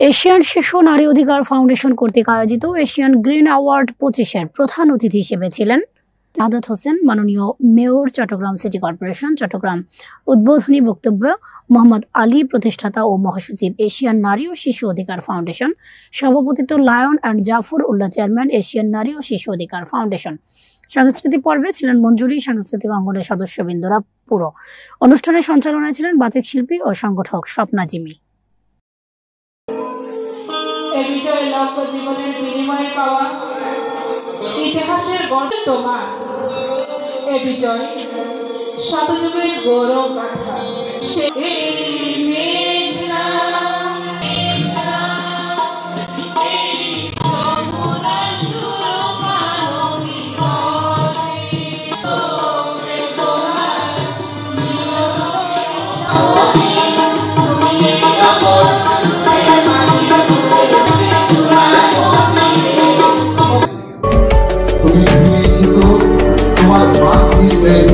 Asian শিশু নারী অধিকার ফাউন্ডেশন কর্তৃক আয়োজিত এশিয়ান গ্রিন অ্যাওয়ার্ড 25-এর প্রধান অতিথি হিসেবে ছিলেন সাদাত হোসেন, মাননীয় mayor, Chattogram city corporation, Chattogram. উদ্বোধনী বক্তব্য মোহাম্মদ আলী, প্রতিষ্ঠাতা ও মহাসচিব, এশিয়ান নারী ও শিশু অধিকার ফাউন্ডেশন। সভাপতিত্ব Lion and Zafar Ullah, chairman, Asian নারী ও শিশু অধিকার ফাউন্ডেশন। সাংস্কৃতিক পর্বে ছিলেন মঞ্জুরি, সাংস্কৃতিক অঙ্গনের সদস্যবৃন্দরা পুরো অনুষ্ঠানের সঞ্চালনায় ছিলেন বাচিক শিল্পী ও সংগঠক স্বপ্না জিমি। এই বিজয় লক্ষ্য জীবনের বিনিময়ে পাওয়া ইতিহাসের গর্ব তোমার। এ বিজয় শতযুগের গৌরব গাথা। তুমি ঘুরে এসেছো তোমার মানচিত্রের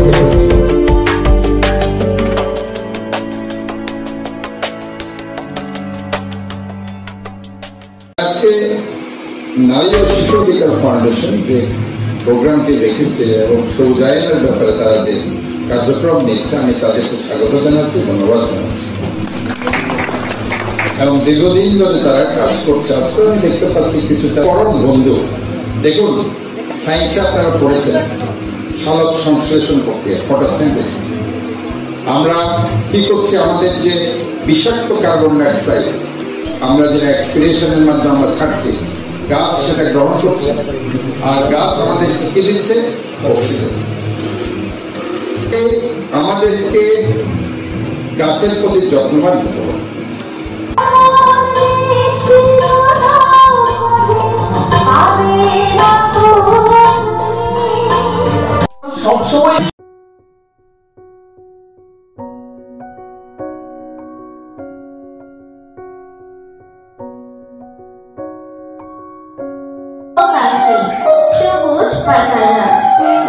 আজকে নারী ও শিশু অধিকার ফাউন্ডেশন যে প্রোগ্রামটি রেখেছে এবং সৌজায়নের ব্যাপারে তারা যে কার্যক্রম নিচ্ছে, আমি তাদেরকে স্বাগত জানাচ্ছি, ধন্যবাদ জানাচ্ছি। এবং দীর্ঘদিন ধরে তারা কাজ করছে। আজকে আমি দেখতে পাচ্ছি কিছু পরম বন্ধু। দেখুন, সায়েন্সে আপনারা পড়েছেন সালোক সংশ্লেষণ প্রক্রিয়া, ফটোসিনথেসিস। আমরা কি করছি, আমাদের যে বিষাক্ত কার্বন ডাইঅক্সাইড আমরা যেটা এক্সপিরেশনের মাধ্যমে আমরা ছাড়ছি, গাছ সেটা গ্রহণ করছে, আর গাছ আমাদের কি দিচ্ছে? অক্সিজেন। আমাদেরকে গাছের প্রতি যত্নবান হতে হবে। সবসময় সবুজ পাতারা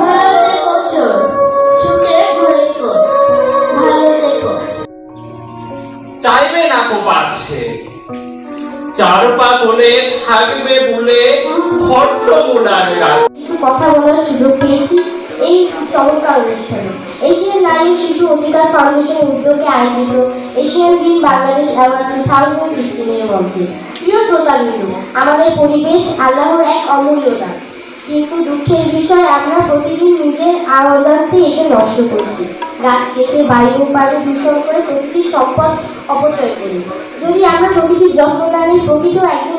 ভালো দেখো, চোর ছুটে ঘুরে কর ভালো দেখো। চাইবে না কো পাচ্ছে চার পা কোলে থাকবে বলে হট্ট মোড়ার গাছ। কিছু কথা বলার সুযোগ পেয়েছি এই চমৎকার অনুষ্ঠানে। এশিয়ান নারী ও শিশু অধিকার ফাউন্ডেশনের উদ্যোগে আয়োজিত এশিয়ান গ্রিন বাংলাদেশ অ্যাওয়ার্ড 2015 এর মঞ্চে। প্রিয় শ্রোতাবৃন্দ, আমাদের পরিবেশ আল্লাহর এক অমূল্য দান, কিন্তু দুঃখের বিষয় আমরা প্রতিদিন নিজের আর অজান্তে একে নষ্ট করছি। গাছ কেটে বায়ু ও পানি দূষণ করে প্রকৃতির সম্পদ অপচয় করি। যদি আমরা প্রকৃতির যত্ন না নিই, প্রকৃতিও একদিন